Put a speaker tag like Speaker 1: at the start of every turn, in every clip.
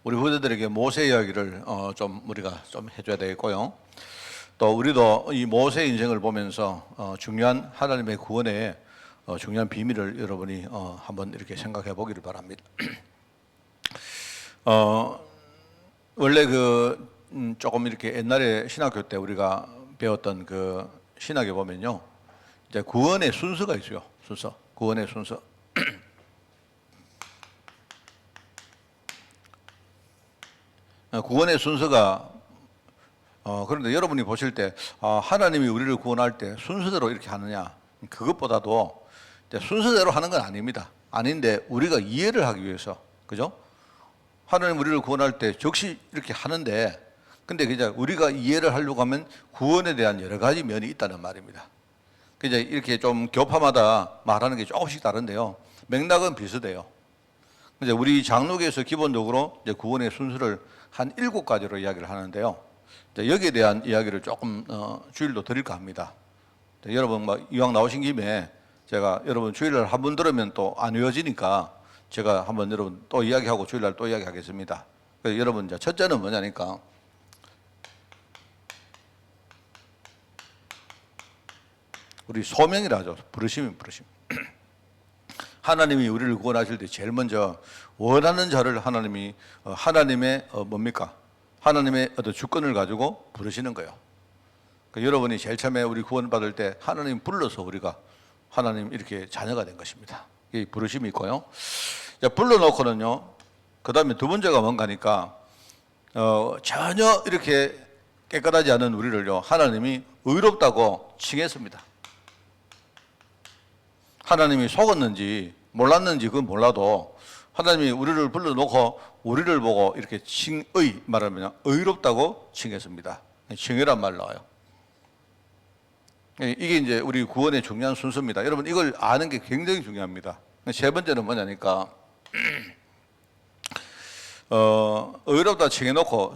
Speaker 1: 우리 후대들에게 모세 이야기를 좀 우리가 좀 해줘야 되겠고요. 또 우리도 이 모세 인생을 보면서 중요한 하나님의 구원의 중요한 비밀을 여러분이 한번 이렇게 생각해 보기를 바랍니다. 원래 조금 이렇게 옛날에 신학교 때 우리가 배웠던 그 신학에 보면요, 이제 구원의 순서가 있어요. 순서, 구원의 순서. 구원의 순서가 그런데 여러분이 보실 때 하나님이 우리를 구원할 때 순서대로 이렇게 하느냐, 그것보다도 이제 순서대로 하는 건 아닙니다. 아닌데 우리가 이해를 하기 위해서, 그죠? 하나님 우리를 구원할 때 즉시 이렇게 하는데, 근데 이제 우리가 이해를 하려고 하면 구원에 대한 여러 가지 면이 있다는 말입니다. 이제 이렇게 좀 교파마다 말하는 게 조금씩 다른데요, 맥락은 비슷해요. 이제 우리 장로교에서 기본적으로 이제 구원의 순서를 한 7가지로 이야기를 하는데요. 여기에 대한 이야기를 조금 주일로 드릴까 합니다. 여러분 이왕 나오신 김에 제가 여러분 주일날 한 번 들으면 또 안 외워지니까 제가 한번 여러분 또 이야기하고 주일날 또 이야기하겠습니다. 그래서 여러분 이제 첫째는 뭐냐니까, 우리 소명이라 하죠. 부르심. 하나님이 우리를 구원하실 때 제일 먼저 원하는 자를 하나님이 하나님의 뭡니까? 하나님의 어떤 주권을 가지고 부르시는 거예요. 그러니까 여러분이 제일 처음에 우리 구원받을 때 하나님 불러서 우리가 하나님 이렇게 자녀가 된 것입니다. 이 부르심이 있고요. 불러놓고는요, 그 다음에 두 번째가 뭔가니까 전혀 이렇게 깨끗하지 않은 우리를요, 하나님이 의롭다고 칭했습니다. 하나님이 속았는지 몰랐는지 그건 몰라도 하나님이 우리를 불러놓고 우리를 보고 이렇게 칭의 말하면 의롭다고 칭했습니다. 칭의란 말 나와요. 이게 이제 우리 구원의 중요한 순서입니다. 여러분 이걸 아는 게 굉장히 중요합니다. 세 번째는 뭐냐니까, 의롭다 칭해놓고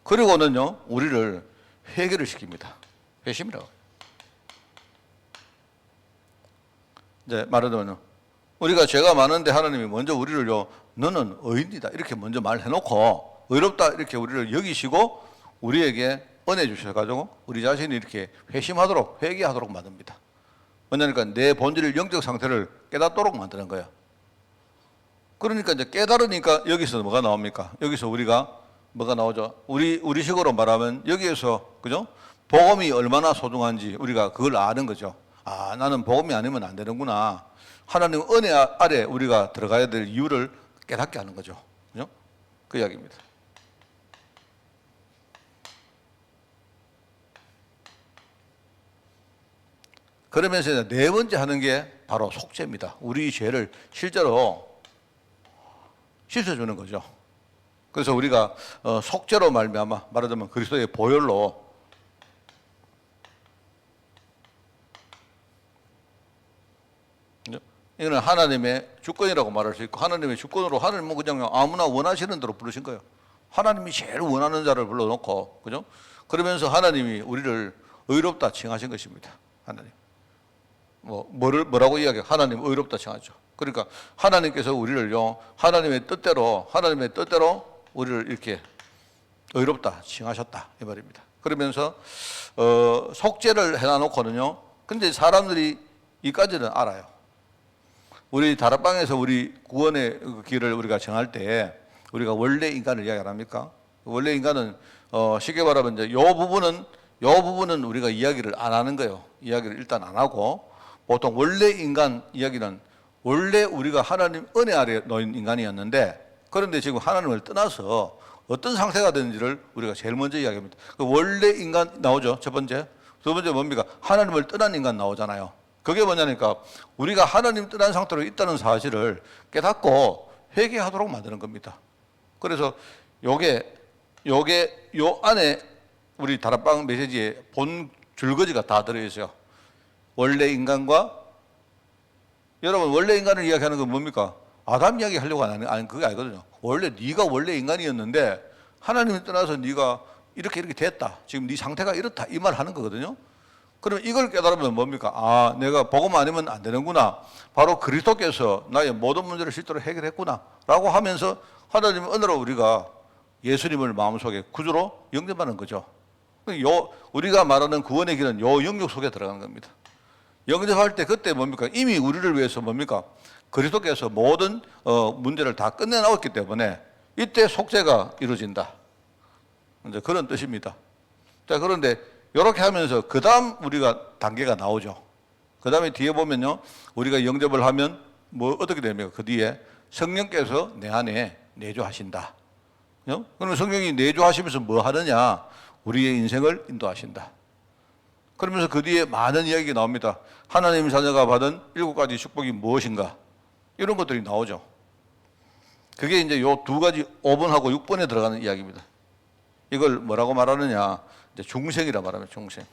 Speaker 1: 그리고는요 우리를 회개를 시킵니다. 회심이라고. 이제 말하자면 우리가 죄가 많은데 하나님이 먼저 우리를요, 너는 의인이다 이렇게 먼저 말해놓고 의롭다 이렇게 우리를 여기시고 우리에게 은혜 주셔가지고 우리 자신이 이렇게 회심하도록 회개하도록 만듭니다. 뭐냐니까 내 본질의 영적 상태를 깨닫도록 만드는 거예요. 그러니까 이제 깨달으니까 여기서 뭐가 나옵니까? 여기서 우리가 뭐가 나오죠? 우리식으로 말하면 여기에서, 그죠? 복음이 얼마나 소중한지 우리가 그걸 아는 거죠. 나는 복음이 아니면 안 되는구나. 하나님 은혜 아래 우리가 들어가야 될 이유를 깨닫게 하는 거죠. 그죠? 그 이야기입니다. 그러면서 이제 네 번째 하는 게 바로 속죄입니다. 우리 죄를 실제로 씻어주는 거죠. 그래서 우리가 속죄로 말하자면 그리스도의 보혈로 이거는 하나님의 주권이라고 말할 수 있고, 하나님의 주권으로 하나님은 그냥 아무나 원하시는 대로 부르신 거예요. 하나님이 제일 원하는 자를 불러놓고, 그죠? 그러면서 하나님이 우리를 의롭다 칭하신 것입니다. 하나님. 뭐라고 이야기해요? 하나님 의롭다 칭하죠. 그러니까 하나님께서 우리를요, 하나님의 뜻대로 우리를 이렇게 의롭다 칭하셨다 이 말입니다. 그러면서 속죄를 해놔놓고는요, 근데 사람들이 이까지는 알아요. 우리 다락방에서 우리 구원의 길을 우리가 정할 때 우리가 원래 인간을 이야기 안 합니까? 원래 인간은 쉽게 말하면 이제 요 부분은 우리가 이야기를 안 하는 거예요. 이야기를 일단 안 하고, 보통 원래 인간 이야기는 원래 우리가 하나님 은혜 아래 놓인 인간이었는데, 그런데 지금 하나님을 떠나서 어떤 상태가 되는지를 우리가 제일 먼저 이야기합니다. 원래 인간 나오죠. 첫 번째. 두 번째 뭡니까? 하나님을 떠난 인간 나오잖아요. 그게 뭐냐니까 우리가 하나님 떠난 상태로 있다는 사실을 깨닫고 회개하도록 만드는 겁니다. 그래서 요게 요 안에 우리 다락방 메시지의 본 줄거지가 다 들어있어요. 원래 인간과, 여러분 원래 인간을 이야기하는 건 뭡니까? 아담 이야기 하려고 하는 그게 아니거든요. 원래 네가 원래 인간이었는데 하나님을 떠나서 네가 이렇게 됐다. 지금 네 상태가 이렇다. 이 말 하는 거거든요. 그럼 이걸 깨달으면 뭡니까? 내가 복음 아니면 안 되는구나. 바로 그리스도께서 나의 모든 문제를 실제로 해결했구나. 라고 하면서 하나님의 은혜로 우리가 예수님을 마음속에 구주로 영접하는 거죠. 우리가 말하는 구원의 길은 요 영역 속에 들어가는 겁니다. 영접할 때 그때 뭡니까? 이미 우리를 위해서 뭡니까? 그리스도께서 모든 문제를 다 끝내나왔기 때문에 이때 속죄가 이루어진다. 이제 그런 뜻입니다. 자, 그런데 이렇게 하면서 그 다음 우리가 단계가 나오죠. 그 다음에 뒤에 보면요, 우리가 영접을 하면 뭐 어떻게 됩니까? 그 뒤에 성령께서 내 안에 내주하신다. 그러면 성령이 내주하시면서 뭐 하느냐? 우리의 인생을 인도하신다. 그러면서 그 뒤에 많은 이야기가 나옵니다. 하나님 자녀가 받은 7가지 축복이 무엇인가? 이런 것들이 나오죠. 그게 이제 요 2가지 5번하고 6번에 들어가는 이야기입니다. 이걸 뭐라고 말하느냐? 이제 중생이라 말합니다. 중생.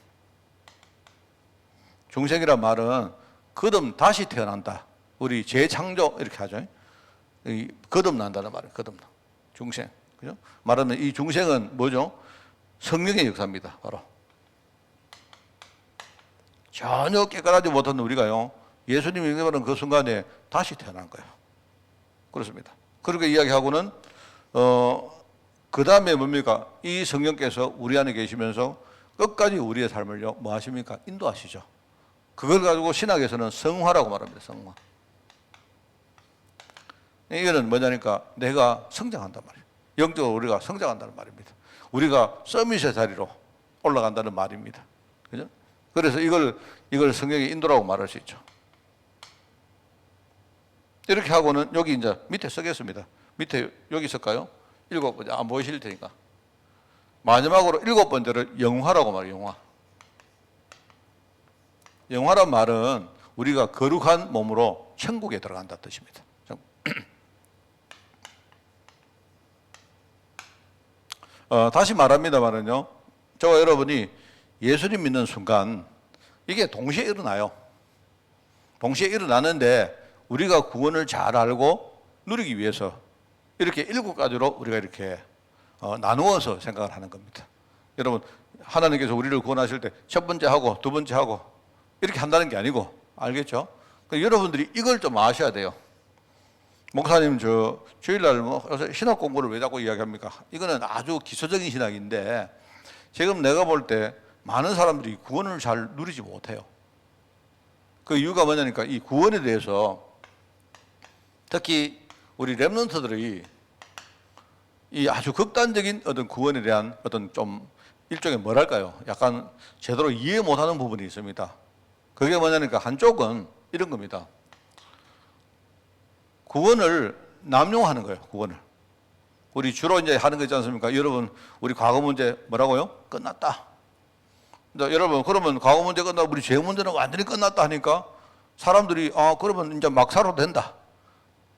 Speaker 1: 중생이란 말은 거듭 다시 태어난다. 우리 재창조 이렇게 하죠. 거듭난다는 말이에요. 거듭나. 중생. 그죠? 말하면 이 중생은 뭐죠? 성령의 역사입니다. 바로. 전혀 깨끗하지 못한 우리가요, 예수님이 영접하는 그 순간에 다시 태어난 거예요. 그렇습니다. 그렇게 이야기하고는, 그 다음에 뭡니까? 이 성령께서 우리 안에 계시면서 끝까지 우리의 삶을요, 뭐 하십니까? 인도하시죠. 그걸 가지고 신학에서는 성화라고 말합니다. 성화. 이거는 뭐냐니까 내가 성장한단 말이에요. 영적으로 우리가 성장한다는 말입니다. 우리가 서밋의 자리로 올라간다는 말입니다. 그죠? 그래서 이걸 성령의 인도라고 말할 수 있죠. 이렇게 하고는 여기 이제 밑에 쓰겠습니다. 밑에 여기 쓸까요? 7번째. 안 보이실 테니까. 마지막으로 7번째를 영화라고 말해요. 영화. 영화란 말은 우리가 거룩한 몸으로 천국에 들어간다 뜻입니다. 다시 말합니다만은요, 저와 여러분이 예수님 믿는 순간 이게 동시에 일어나요. 동시에 일어나는데 우리가 구원을 잘 알고 누리기 위해서 이렇게 7가지로 우리가 이렇게 나누어서 생각을 하는 겁니다. 여러분, 하나님께서 우리를 구원하실 때 첫 번째 하고 두 번째 하고 이렇게 한다는 게 아니고, 알겠죠? 그러니까 여러분들이 이걸 좀 아셔야 돼요. 목사님, 주일날 요새 신학 공부를 왜 자꾸 이야기합니까? 이거는 아주 기초적인 신학인데 지금 내가 볼 때 많은 사람들이 구원을 잘 누리지 못해요. 그 이유가 뭐냐니까 이 구원에 대해서 특히 우리 렘넌트들이 이 아주 극단적인 어떤 구원에 대한 어떤 좀 일종의 뭐랄까요? 약간 제대로 이해 못하는 부분이 있습니다. 그게 뭐냐니까 한쪽은 이런 겁니다. 구원을 남용하는 거예요. 구원을. 우리 주로 이제 하는 거 있지 않습니까? 여러분, 우리 과거 문제 뭐라고요? 끝났다. 여러분, 그러면 과거 문제 끝나고 우리 죄 문제는 완전히 끝났다 하니까 사람들이 그러면 이제 막 살아도 된다.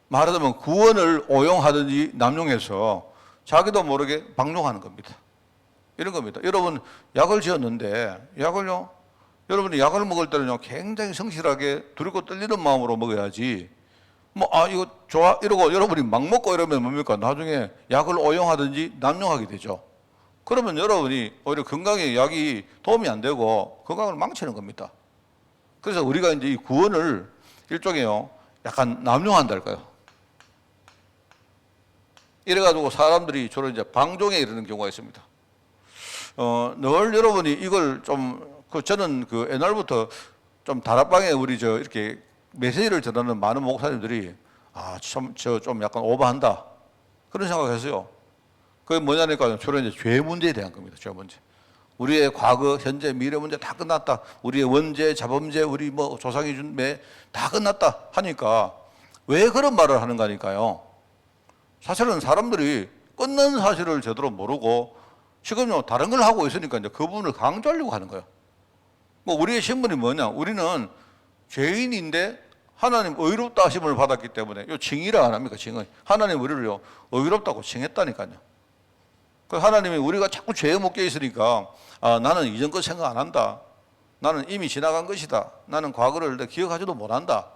Speaker 1: 말하자면 구원을 오용하든지 남용해서 자기도 모르게 방종하는 겁니다. 이런 겁니다. 여러분, 약을 지었는데 여러분이 약을 먹을 때는요 굉장히 성실하게 두렵고 떨리는 마음으로 먹어야지. 이거 좋아 이러고 여러분이 막 먹고 이러면 뭡니까? 나중에 약을 오용하든지 남용하게 되죠. 그러면 여러분이 오히려 건강에 약이 도움이 안 되고 건강을 망치는 겁니다. 그래서 우리가 이제 이 구원을 일종의요 약간 남용한달까요? 이래가지고 사람들이 주로 이제 방종에 이르는 경우가 있습니다. 늘 여러분이 이걸 저는 옛날부터 좀 다락방에 우리 이렇게 메시지를 전하는 많은 목사님들이 좀 약간 오버한다 그런 생각했어요. 그게 뭐냐니까 주로 이제 죄 문제에 대한 겁니다. 죄 문제. 우리의 과거, 현재, 미래 문제 다 끝났다. 우리의 원죄, 자범죄, 우리 조상이 준 매 다 끝났다 하니까 왜 그런 말을 하는가니까요. 사실은 사람들이 끝난 사실을 제대로 모르고 지금요 다른 걸 하고 있으니까 이제 그 부분을 강조하려고 하는 거예요. 우리의 신분이 뭐냐? 우리는 죄인인데 하나님 의롭다 하심을 받았기 때문에 이 칭의를 안 합니까? 칭의. 하나님 우리를요 의롭다고 칭했다니까요. 그 하나님이 우리가 자꾸 죄에 묶여 있으니까 나는 이전 것 생각 안 한다. 나는 이미 지나간 것이다. 나는 과거를 기억하지도 못한다.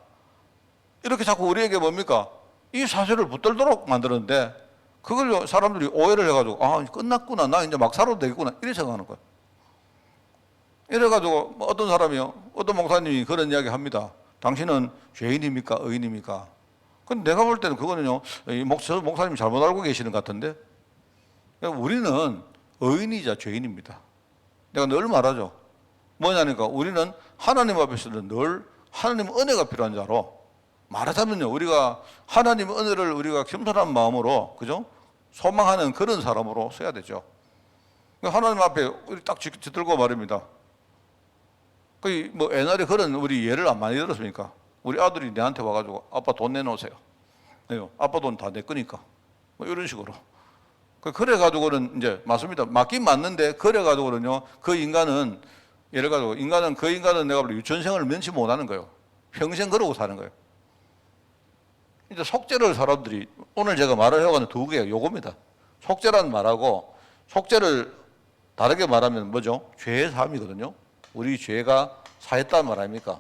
Speaker 1: 이렇게 자꾸 우리에게 뭡니까? 이 사실을 붙들도록 만드는데 그걸 사람들이 오해를 해가지고 끝났구나. 나 이제 막 살아도 되겠구나. 이렇게 생각하는 거예요. 이래가지고 어떤 사람이요, 어떤 목사님이 그런 이야기 합니다. 당신은 죄인입니까? 의인입니까? 근데 내가 볼 때는 그거는요, 목사님이 잘못 알고 계시는 것 같은데? 우리는 의인이자 죄인입니다. 내가 늘 말하죠. 뭐냐니까 우리는 하나님 앞에서는 늘 하나님 은혜가 필요한 자로, 말하자면요, 우리가 하나님 은혜를 우리가 겸손한 마음으로, 그죠? 소망하는 그런 사람으로 써야 되죠. 하나님 앞에 우리 딱 붙들고 말입니다. 뭐 옛날에 그런 우리 예를 안 많이 들었습니까? 우리 아들이 내한테 와가지고 아빠 돈 내놓으세요. 아빠 돈 다 내 거니까. 뭐 이런 식으로. 그래가지고는 이제 맞습니다. 맞긴 맞는데 그래가지고는요, 그 인간은 예를 가지고 그 인간은 내가 볼 때 유천생을 면치 못하는 거예요. 평생 그러고 사는 거예요. 이제 속죄를 사람들이 오늘 제가 말하려고 하는 두 개가 요겁니다. 속죄라는 말하고, 속죄를 다르게 말하면 뭐죠? 죄의 사함이거든요. 우리 죄가 사했다는 말 아닙니까?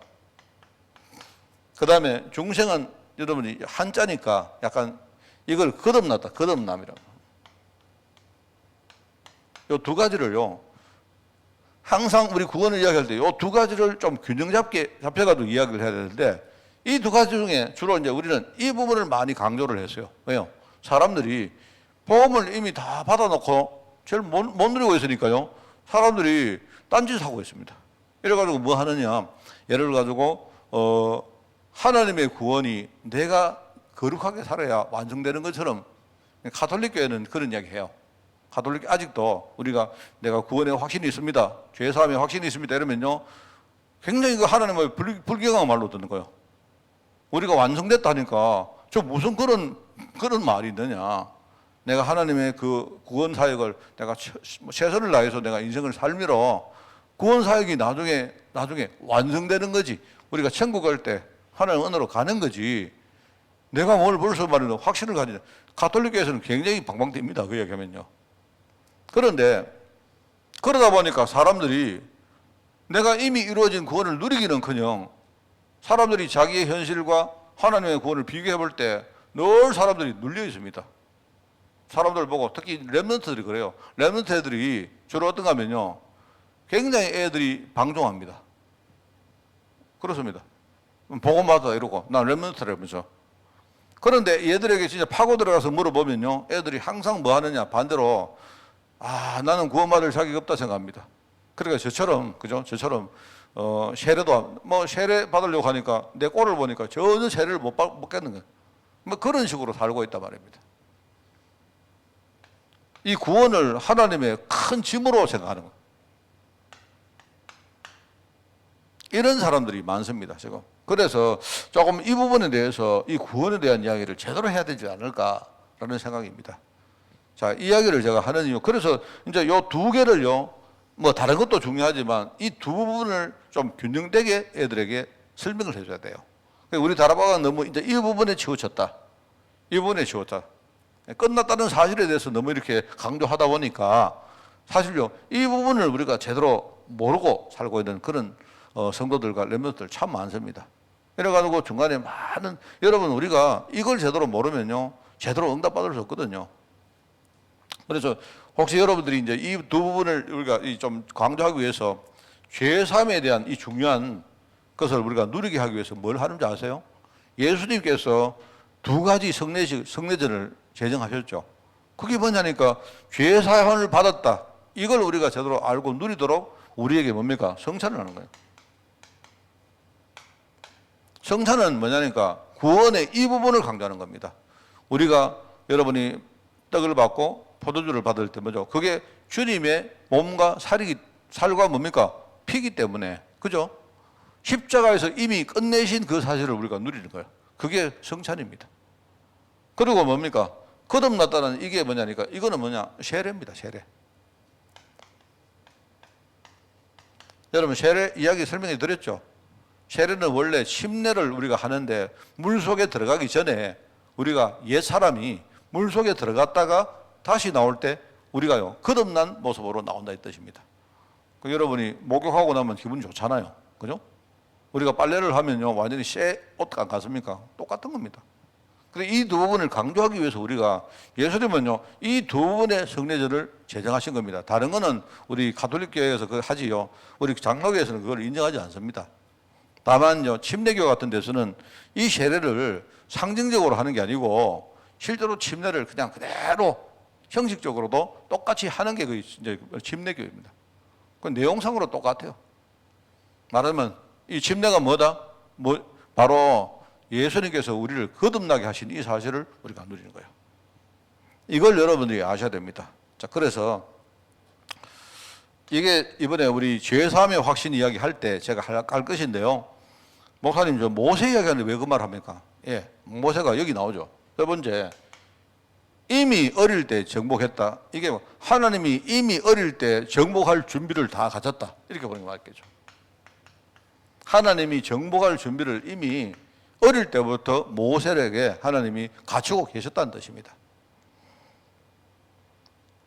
Speaker 1: 그 다음에 중생은 여러분이 한자니까 약간 이걸 거듭났다, 거듭남이라고. 요 두 가지를요, 항상 우리 구원을 이야기할 때 요 두 가지를 좀 균형 잡게 잡혀가지고 이야기를 해야 되는데, 이 두 가지 중에 주로 이제 우리는 이 부분을 많이 강조를 했어요. 왜요? 사람들이 복음을 이미 다 받아놓고 제일 못 누리고 있으니까요, 사람들이 딴짓하고 있습니다. 이래가지고 뭐 하느냐, 예를 가지고 하나님의 구원이 내가 거룩하게 살아야 완성되는 것처럼, 가톨릭 교회는 그런 이야기 해요. 가톨릭 아직도 우리가 내가 구원에 확신이 있습니다, 죄사함에 확신이 있습니다 이러면요, 굉장히 그 하나님의 불경한 말로 듣는 거예요. 우리가 완성됐다 하니까 저 무슨 그런 말이 있느냐, 내가 하나님의 그 구원 사역을 내가 최선을 다해서 내가 인생을 살미러 구원 사역이 나중에 완성되는 거지, 우리가 천국 갈 때 하나님 은혜로 가는 거지, 내가 뭘 벌써 말이는 확신을 가지냐. 가톨릭교에서는 굉장히 방방됩니다, 그 얘기하면요. 그런데 그러다 보니까 사람들이 내가 이미 이루어진 구원을 누리기는커녕 사람들이 자기의 현실과 하나님의 구원을 비교해 볼 때 늘 사람들이 눌려 있습니다. 사람들 보고, 특히 렘넌트들이 그래요. 렘넌트 애들이 주로 어떤가 하면요, 굉장히 애들이 방종합니다. 그렇습니다. 복음받아 이러고 난 렘넌트라면서. 그런데 얘들에게 진짜 파고 들어가서 물어보면요, 애들이 항상 뭐 하느냐, 반대로 나는 구원받을 자격이 없다 생각합니다. 그러니까 저처럼, 그죠? 저처럼 세례도 뭐 세례 받으려고 하니까 내 꼴을 보니까 전혀 세례를 못 받겠는 거예요. 뭐 그런 식으로 살고 있단 말입니다. 이 구원을 하나님의 큰 짐으로 생각하는 거예요. 이런 사람들이 많습니다, 지금. 그래서 조금 이 부분에 대해서, 이 구원에 대한 이야기를 제대로 해야 되지 않을까라는 생각입니다. 자, 이야기를 제가 하는 이유, 그래서 이제 요 두 개를요, 뭐 다른 것도 중요하지만 이 두 부분을 좀 균형되게 애들에게 설명을 해줘야 돼요. 우리 다락방은 너무 이제 이 부분에 치우쳤다, 이 부분에 치웠다, 끝났다는 사실에 대해서 너무 이렇게 강조하다 보니까 사실요, 이 부분을 우리가 제대로 모르고 살고 있는 그런 성도들과 렘넌트들 참 많습니다. 이래가지고 중간에 많은, 여러분 우리가 이걸 제대로 모르면요, 제대로 응답받을 수 없거든요. 그래서 혹시 여러분들이 이제 이 두 부분을 우리가 좀 강조하기 위해서 죄사함에 대한 이 중요한 것을 우리가 누리게 하기 위해서 뭘 하는지 아세요? 예수님께서 두 가지 성례전을 제정하셨죠. 그게 뭐냐니까 죄사함을 받았다, 이걸 우리가 제대로 알고 누리도록 우리에게 뭡니까? 성찬을 하는 거예요. 성찬은 뭐냐니까 구원의 이 부분을 강조하는 겁니다. 우리가 여러분이 떡을 받고 포도주를 받을 때 뭐죠? 그게 주님의 몸과 살과 뭡니까? 피기 때문에, 그죠? 십자가에서 이미 끝내신 그 사실을 우리가 누리는 거예요. 그게 성찬입니다. 그리고 뭡니까? 거듭났다는 이게 뭐냐니까, 이거는 뭐냐? 세례입니다, 세례. 여러분, 세례 이야기 설명해 드렸죠? 세례는 원래 침례를 우리가 하는데 물속에 들어가기 전에 우리가 옛 사람이 물속에 들어갔다가 다시 나올 때 우리가요, 거듭난 모습으로 나온다 이 뜻입니다. 여러분이 목욕하고 나면 기분이 좋잖아요, 그죠? 우리가 빨래를 하면요, 완전히 새 옷 안 같습니까? 똑같은 겁니다. 그래서 이 두 부분을 강조하기 위해서 우리가, 예수님은요, 이 두 부분의 성례전을 제정하신 겁니다. 다른 거는 우리 가톨릭 교회에서 그걸 하지요, 우리 장로교에서는 그걸 인정하지 않습니다. 다만요, 침례교 같은 데서는 이 세례를 상징적으로 하는 게 아니고 실제로 침례를 그냥 그대로 형식적으로도 똑같이 하는 게 그 이제 침례교입니다. 그 내용상으로 똑같아요. 말하면 이 침례가 뭐다? 바로 예수님께서 우리를 거듭나게 하신 이 사실을 우리가 누리는 거예요. 이걸 여러분들이 아셔야 됩니다. 자, 그래서 이게 이번에 우리 죄사함의 확신 이야기 할 때 제가 할 것인데요. 목사님, 저 모세 이야기하는데 왜 그 말 합니까? 예, 모세가 여기 나오죠. 첫 번째, 이미 어릴 때 정복했다. 이게 하나님이 이미 어릴 때 정복할 준비를 다 가졌다. 이렇게 보는 게 맞겠죠. 하나님이 정복할 준비를 이미 어릴 때부터 모세에게 하나님이 갖추고 계셨다는 뜻입니다.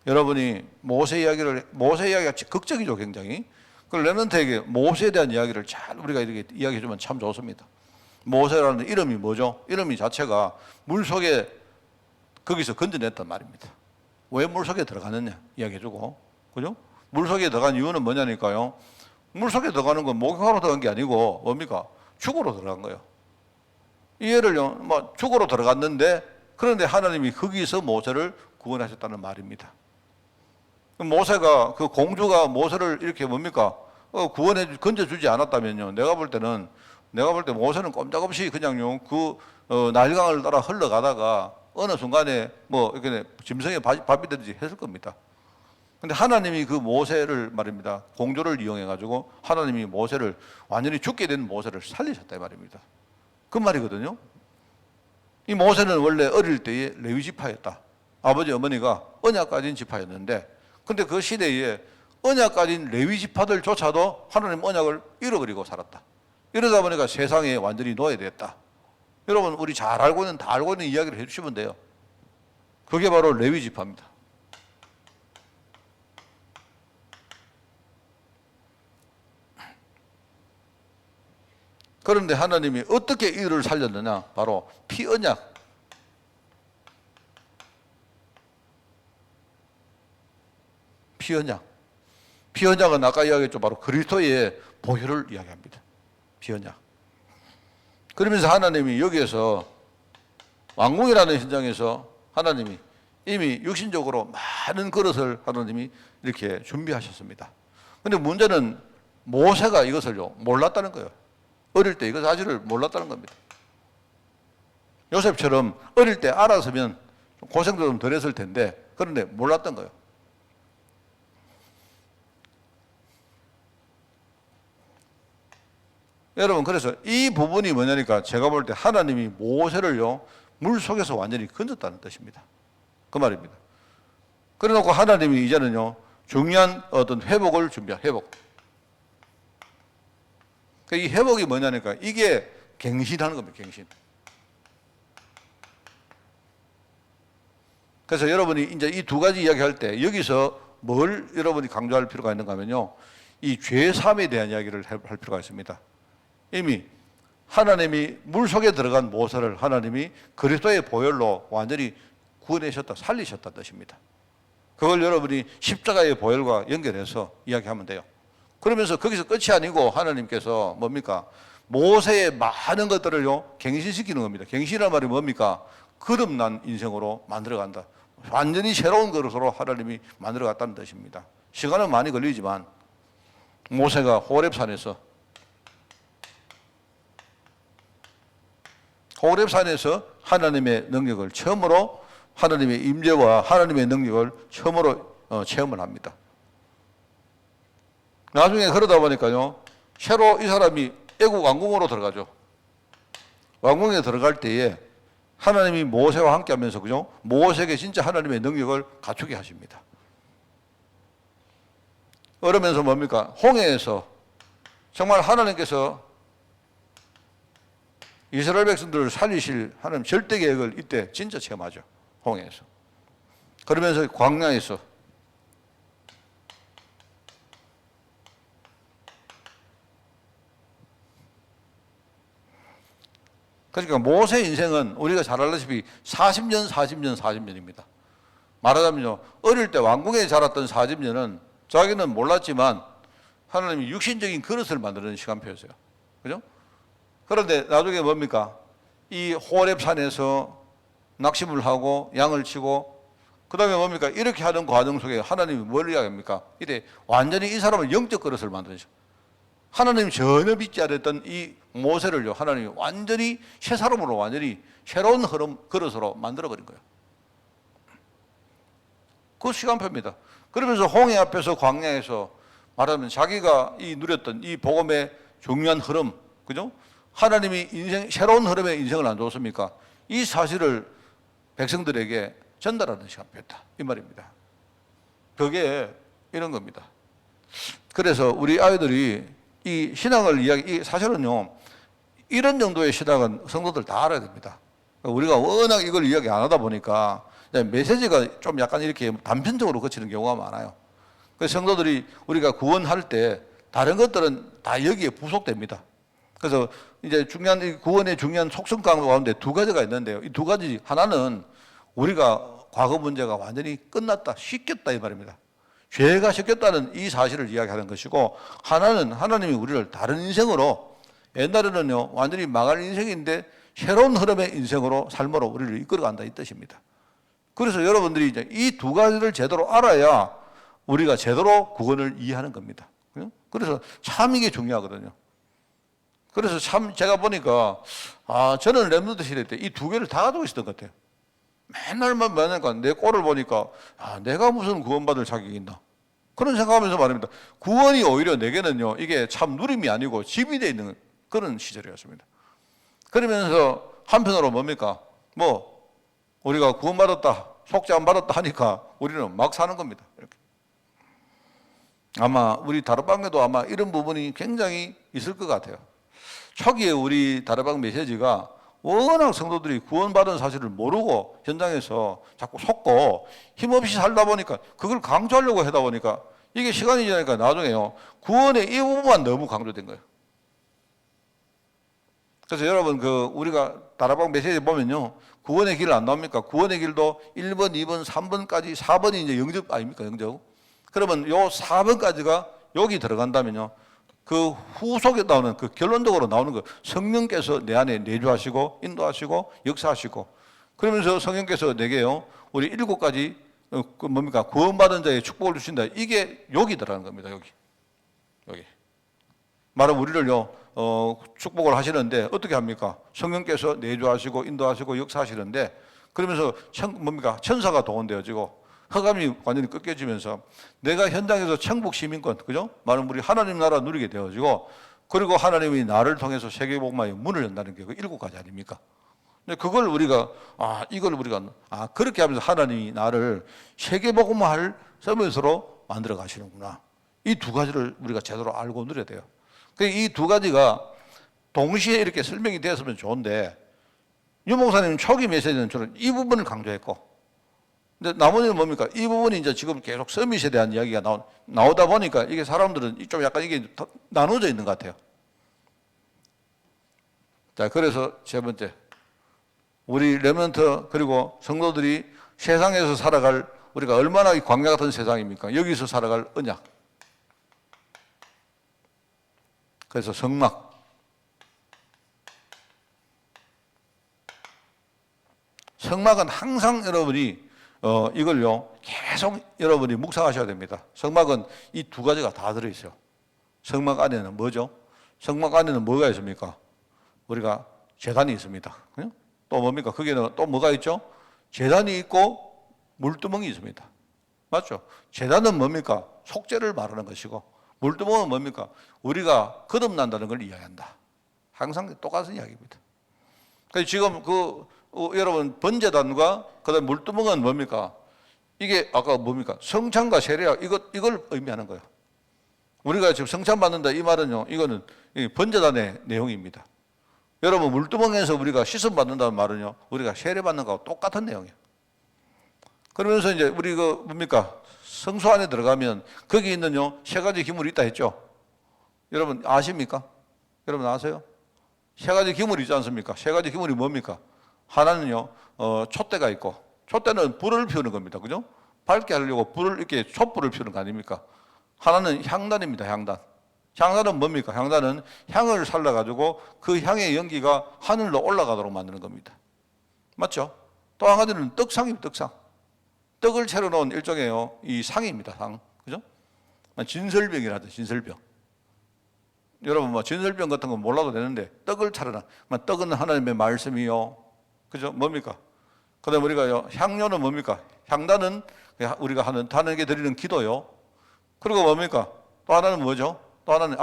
Speaker 1: 여러분이 모세 이야기가 극적이죠, 굉장히. 그 렘넌트에게 모세에 대한 이야기를 잘 우리가 이렇게 이야기해주면 참 좋습니다. 모세라는 이름이 뭐죠? 이름이 자체가 물속에 거기서 건져냈단 말입니다. 왜 물속에 들어가느냐 이야기해주고, 그죠? 물속에 들어간 이유는 뭐냐니까요. 물속에 들어가는 건 목욕하러 들어간 게 아니고 뭡니까? 죽으러 들어간 거예요. 이 애를요, 뭐 죽으러 들어갔는데 그런데 하나님이 거기서 모세를 구원하셨다는 말입니다. 모세가 그 공주가 모세를 이렇게 뭡니까? 건져주지 않았다면요. 내가 볼 때 모세는 꼼짝없이 그냥요 나일강을 따라 흘러가다가 어느 순간에 뭐 이렇게 짐승에 밥이 되듯이 했을 겁니다. 근데 하나님이 그 모세를 말입니다. 공조를 이용해 가지고 하나님이 모세를 완전히 죽게 된 모세를 살리셨다 이 말입니다. 그 말이거든요. 이 모세는 원래 어릴 때에 레위 지파였다. 아버지 어머니가 언약 가진 지파였는데, 근데 그 시대에 언약 가진 레위 지파들조차도 하나님 언약을 잃어버리고 살았다. 이러다 보니까 세상에 완전히 노예됐다. 여러분, 우리 다 알고 있는 이야기를 해주시면 돼요. 그게 바로 레위 지파입니다. 그런데 하나님이 어떻게 이들을 살렸느냐? 바로 피언약. 피언약은 아까 이야기했죠. 바로 그리스도의 보혈을 이야기합니다. 피언약. 그러면서 하나님이 여기에서 왕궁이라는 현장에서 하나님이 이미 육신적으로 많은 그릇을 하나님이 이렇게 준비하셨습니다. 그런데 문제는 모세가 이것을요 몰랐다는 거예요. 어릴 때 이것 사실을 몰랐다는 겁니다. 요셉처럼 어릴 때 알았으면 고생도 좀 덜 했을 텐데, 그런데 몰랐던 거예요. 여러분, 그래서 이 부분이 뭐냐니까 제가 볼 때 하나님이 모세를요 물 속에서 완전히 건졌다는 뜻입니다. 그 말입니다. 그래 놓고 하나님이 이제는요 중요한 어떤 회복을 회복. 이 회복이 뭐냐니까 이게 갱신하는 겁니다. 갱신. 그래서 여러분이 이제 이 두 가지 이야기할 때 여기서 뭘 여러분이 강조할 필요가 있는가 하면요, 이 죄사함에 대한 이야기를 할 필요가 있습니다. 이미 하나님이 물속에 들어간 모세를 하나님이 그리스도의 보혈로 완전히 구원하셨다, 살리셨다는 뜻입니다. 그걸 여러분이 십자가의 보혈과 연결해서 이야기하면 돼요. 그러면서 거기서 끝이 아니고 하나님께서 뭡니까? 모세의 많은 것들을요 갱신시키는 겁니다. 갱신이란 말이 뭡니까? 거듭난 인생으로 만들어간다. 완전히 새로운 그릇으로 하나님이 만들어갔다는 뜻입니다. 시간은 많이 걸리지만 모세가 호렙산에서 하나님의 능력을 처음으로, 하나님의 임재와 하나님의 능력을 처음으로 체험을 합니다. 나중에 그러다 보니까요 새로 이 사람이 애국 왕궁으로 들어가죠. 왕궁에 들어갈 때에 하나님이 모세와 함께 하면서, 그죠? 모세에게 진짜 하나님의 능력을 갖추게 하십니다. 그러면서 뭡니까? 홍해에서 정말 하나님께서 이스라엘 백성들을 살리실 하나님 절대 계획을 이때 진짜 체험하죠. 홍해에서. 그러면서 광야에서 그러니까 모세 인생은 우리가 잘 알다시피 40년입니다. 말하자면요, 어릴 때 왕궁에 자랐던 40년은 자기는 몰랐지만 하나님이 육신적인 그릇을 만드는 시간표였어요. 그죠? 그런데 나중에 뭡니까? 이 호렙산에서 낙심을 하고 양을 치고 그 다음에 뭡니까? 이렇게 하는 과정 속에 하나님이 뭘 이야기합니까? 이때 완전히 이 사람을 영적 그릇을 만드셔. 하나님이 전혀 믿지 않았던 이 모세를요, 하나님이 완전히 새 사람으로 완전히 새로운 그릇으로 만들어버린 거예요. 그 시간표입니다. 그러면서 홍해 앞에서 광야에서 말하면 자기가 이 누렸던 이 복음의 중요한 흐름, 그죠? 하나님이 새로운 흐름의 인생을 안 줬습니까? 이 사실을 백성들에게 전달하는 시간표였다. 이 말입니다. 그게 이런 겁니다. 그래서 우리 아이들이 이 신앙을 사실은요, 이런 정도의 신앙은 성도들 다 알아야 됩니다. 우리가 워낙 이걸 이야기 안 하다 보니까 메시지가 좀 약간 이렇게 단편적으로 거치는 경우가 많아요. 그래서 성도들이 우리가 구원할 때 다른 것들은 다 여기에 부속됩니다. 그래서 이제 구원의 중요한 속성 가운데 두 가지가 있는데요. 이 두 가지, 하나는 우리가 과거 문제가 완전히 끝났다, 씻겼다 이 말입니다. 죄가 씻겼다는 이 사실을 이야기하는 것이고, 하나는 하나님이 우리를 다른 인생으로, 옛날에는요 완전히 망할 인생인데 새로운 흐름의 인생으로 삶으로 우리를 이끌어간다 이 뜻입니다. 그래서 여러분들이 이제 이 두 가지를 제대로 알아야 우리가 제대로 구원을 이해하는 겁니다. 그래서 참 이게 중요하거든요. 그래서 참 제가 보니까 저는 렘넌트 시대 때 이 두 개를 다 가지고 있었던 것 같아요. 맨날만 만나니까 내 꼴을 보니까 내가 무슨 구원받을 자격이 있나 그런 생각하면서 말입니다. 구원이 오히려 내게는요 이게 참 누림이 아니고 짐이 되어 있는 그런 시절이었습니다. 그러면서 한편으로 뭡니까? 우리가 구원받았다, 속죄 안 받았다 하니까 우리는 막 사는 겁니다. 이렇게. 아마 우리 다락방에도 아마 이런 부분이 굉장히 있을 것 같아요. 초기에 우리 다락방 메시지가 워낙 성도들이 구원받은 사실을 모르고 현장에서 자꾸 속고 힘없이 살다 보니까 그걸 강조하려고 하다 보니까 이게 시간이 지나니까 나중에요 구원의 이 부분만 너무 강조된 거예요. 그래서 여러분 우리가 다락방 메시지 보면요 구원의 길 안 나옵니까? 구원의 길도 1번, 2번, 3번까지 4번이 이제 영접 아닙니까? 영접. 그러면 요 4번까지가 여기 들어간다면요 그 후속에 나오는 그 결론적으로 나오는 거 성령께서 내 안에 내주하시고 인도하시고 역사하시고 그러면서 성령께서 내게요 우리 7가지 구원받은 자의 축복을 주신다. 이게 여기 들어가는 겁니다. 여기 말은 우리를요 축복을 하시는데 어떻게 합니까? 성령께서 내주하시고 인도하시고 역사하시는데 그러면서 천사가 동원되어지고 허감이 완전히 꺾여지면서 내가 현장에서 천국 시민권, 그죠? 말은 우리 하나님 나라 누리게 되어지고 그리고 하나님이 나를 통해서 세계복음화의 문을 연다는 게 그 7가지 아닙니까? 근데 그걸 우리가 그렇게 하면서 하나님이 나를 세계복음화할 서밋으로 만들어 가시는구나. 이 두 가지를 우리가 제대로 알고 누려야 돼요. 이 두 가지가 동시에 이렇게 설명이 되었으면 좋은데 유 목사님 초기 메시지는 주로 이 부분을 강조했고 근데 나머지는 뭡니까? 이 부분이 이제 지금 계속 서밋에 대한 이야기가 나오다 보니까 이게 사람들은 좀 약간 이게 나눠져 있는 것 같아요. 자, 그래서 세 번째. 우리 렘넌트 그리고 성도들이 세상에서 살아갈 우리가 얼마나 이 광야 같은 세상입니까? 여기서 살아갈 언약. 그래서 성막. 성막은 항상 여러분이 이걸요 계속 여러분이 묵상하셔야 됩니다. 성막은 이 두 가지가 다 들어있어요. 성막 안에는 뭐죠? 성막 안에는 뭐가 있습니까? 우리가 제단이 있습니다. 또 뭡니까? 거기는 또 뭐가 있죠? 제단이 있고 물두멍이 있습니다. 맞죠? 제단은 뭡니까? 속죄를 말하는 것이고 물두멍은 뭡니까? 우리가 거듭난다는 걸 이야기한다. 항상 똑같은 이야기입니다. 그래서 지금 여러분 번제단과 그다음 물두멍은 뭡니까? 이게 아까 뭡니까? 성찬과 세례야 이걸 의미하는 거예요. 우리가 지금 성찬 받는다 이 말은요, 이거는 번제단의 내용입니다. 여러분 물두멍에서 우리가 씻음 받는다는 말은요, 우리가 세례 받는 거하고 똑같은 내용이에요. 그러면서 이제 우리 뭡니까? 성소 안에 들어가면 거기 있는요 세 가지 기물이 있다 했죠. 여러분 아십니까? 여러분 아세요? 세 가지 기물이 있지 않습니까? 세 가지 기물이 뭡니까? 하나는요, 촛대가 있고, 촛대는 불을 피우는 겁니다. 그죠? 밝게 하려고 이렇게 촛불을 피우는 거 아닙니까? 하나는 향단입니다. 향단. 향단은 뭡니까? 향단은 향을 살려가지고 그 향의 연기가 하늘로 올라가도록 만드는 겁니다. 맞죠? 또 한 가지는 떡상입니다. 떡상. 떡을 차려놓은 일종의 이 상입니다. 상, 그죠? 진설병이라든 진설병. 여러분 뭐 진설병 같은 거 몰라도 되는데 떡을 차려놔. 떡은 하나님의 말씀이요, 그죠? 뭡니까? 그다음 우리가요, 향료는 뭡니까? 향단은 우리가 하나님께 드리는 기도요. 그리고 뭡니까? 또 하나는 뭐죠? 또 하나는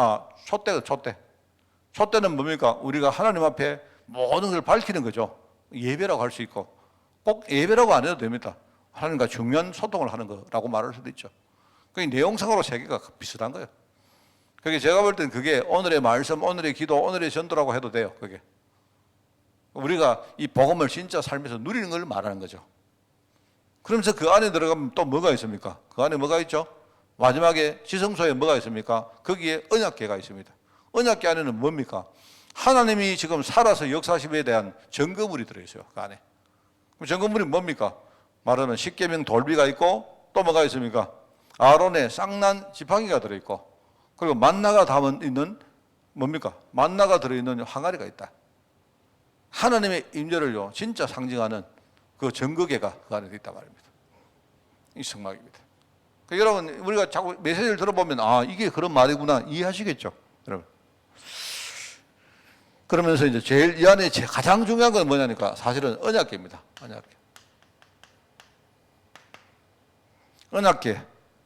Speaker 1: 촛대. 촛대는 뭡니까? 우리가 하나님 앞에 모든 걸 밝히는 거죠. 예배라고 할 수 있고, 꼭 예배라고 안 해도 됩니다. 하나님과 중요한 소통을 하는 거라고 말할 수도 있죠. 그 내용상으로 세 개가 비슷한 거예요. 그게 제가 볼 때는 그게 오늘의 말씀, 오늘의 기도, 오늘의 전도라고 해도 돼요. 그게 우리가 이 복음을 진짜 살면서 누리는 걸 말하는 거죠. 그러면서 그 안에 들어가면 또 뭐가 있습니까? 그 안에 뭐가 있죠? 마지막에 지성소에 뭐가 있습니까? 거기에 언약궤가 있습니다. 언약궤 안에는 뭡니까? 하나님이 지금 살아서 역사심에 대한 증거물이 들어있어요. 그 안에. 그럼 증거물이 뭡니까? 말하는 십계명 돌비가 있고, 또 뭐가 있습니까? 아론의 쌍난 지팡이가 들어있고, 그리고 만나가 담은 있는 뭡니까? 만나가 들어있는 항아리가 있다. 하나님의 임재를요 진짜 상징하는 그 증거궤가 그 안에 있단 말입니다. 이 성막입니다. 그러니까 여러분 우리가 자꾸 메시지를 들어보면 이게 그런 말이구나 이해하시겠죠, 여러분. 그러면서 이제 제일 이 안에 가장 중요한 건 뭐냐니까 사실은 언약궤입니다.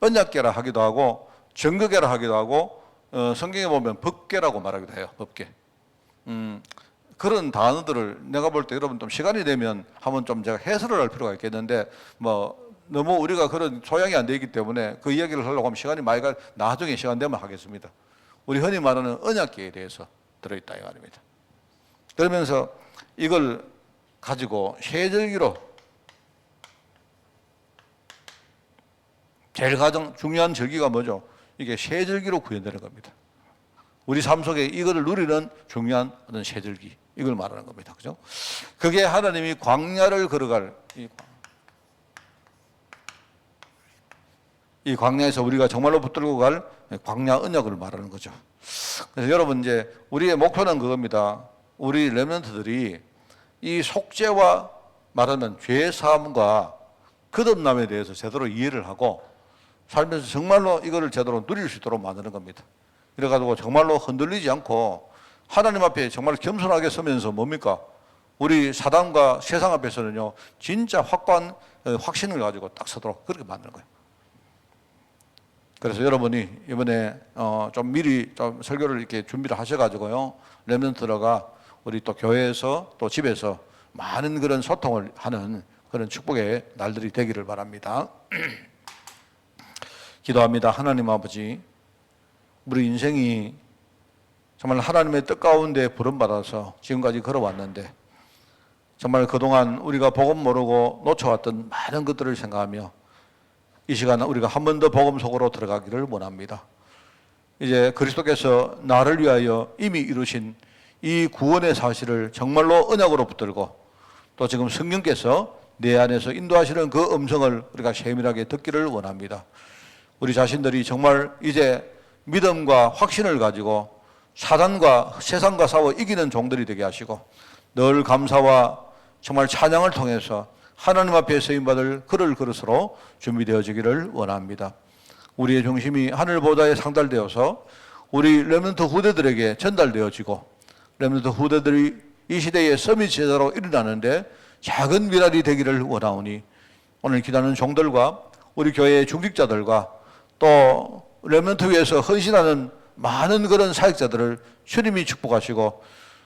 Speaker 1: 언약궤라 하기도 하고 증거궤라 하기도 하고 성경에 보면 법궤라고 말하기도 해요. 법궤. 그런 단어들을 내가 볼 때 여러분 좀 시간이 되면 한번 좀 제가 해설을 할 필요가 있겠는데 너무 우리가 그런 소양이 안 되기 때문에 그 이야기를 하려고 하면 시간이 많이 나중에 시간 되면 하겠습니다. 우리 흔히 말하는 언약궤에 대해서 들어있다 이 말입니다. 그러면서 이걸 가지고 세절기로 제일 가장 중요한 절기가 뭐죠? 이게 세절기로 구현되는 겁니다. 우리 삶 속에 이거를 누리는 중요한 어떤 세절기, 이걸 말하는 겁니다. 그죠? 그게 하나님이 광야를 걸어갈 이 광야에서 우리가 정말로 붙들고 갈 광야 언약을 말하는 거죠. 그래서 여러분 이제 우리의 목표는 그겁니다. 우리 렘넌트들이 이 속죄와 말하는 죄 사함과 거듭남에 대해서 제대로 이해를 하고 살면서 정말로 이거를 제대로 누릴 수 있도록 만드는 겁니다. 이래가지고 정말로 흔들리지 않고 하나님 앞에 정말 겸손하게 서면서 뭡니까? 우리 사단과 세상 앞에서는요 진짜 확고한 확신을 가지고 딱 서도록 그렇게 만드는 거예요. 그래서 여러분이 이번에 좀 미리 좀 설교를 이렇게 준비를 하셔가지고요 렘넌트가 우리 또 교회에서 또 집에서 많은 그런 소통을 하는 그런 축복의 날들이 되기를 바랍니다. 기도합니다. 하나님 아버지, 우리 인생이 정말 하나님의 뜻 가운데 부름받아서 지금까지 걸어왔는데 정말 그동안 우리가 복음 모르고 놓쳐왔던 많은 것들을 생각하며 이 시간 우리가 한 번 더 복음 속으로 들어가기를 원합니다. 이제 그리스도께서 나를 위하여 이미 이루신 이 구원의 사실을 정말로 언약으로 붙들고 또 지금 성령께서 내 안에서 인도하시는 그 음성을 우리가 세밀하게 듣기를 원합니다. 우리 자신들이 정말 이제 믿음과 확신을 가지고 사단과 세상과 싸워 이기는 종들이 되게 하시고 늘 감사와 정말 찬양을 통해서 하나님 앞에 쓰임받을 그럴 그릇으로 준비되어지기를 원합니다. 우리의 중심이 하늘보다에 상달되어서 우리 렘넌트 후대들에게 전달되어지고 렘넌트 후대들이 이 시대의 서밋 제자로 일어나는데 작은 미랄이 되기를 원하오니 오늘 기도하는 종들과 우리 교회의 중직자들과 또 렘넌트 위해서 헌신하는 많은 그런 사역자들을 주님이 축복하시고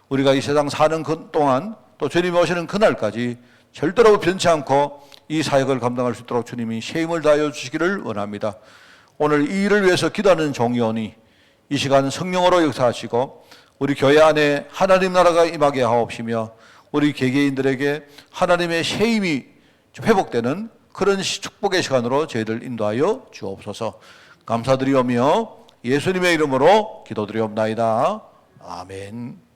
Speaker 1: 우리가 이 세상 사는 그 동안 또 주님이 오시는 그날까지 절대로 변치 않고 이 사역을 감당할 수 있도록 주님이 세임을 다하여 주시기를 원합니다. 오늘 이 일을 위해서 기도하는 종이오니 이 시간 성령으로 역사하시고 우리 교회 안에 하나님 나라가 임하게 하옵시며 우리 개개인들에게 하나님의 세임이 회복되는 그런 축복의 시간으로 저희들 인도하여 주옵소서. 감사드리오며 예수님의 이름으로 기도드리옵나이다. 아멘.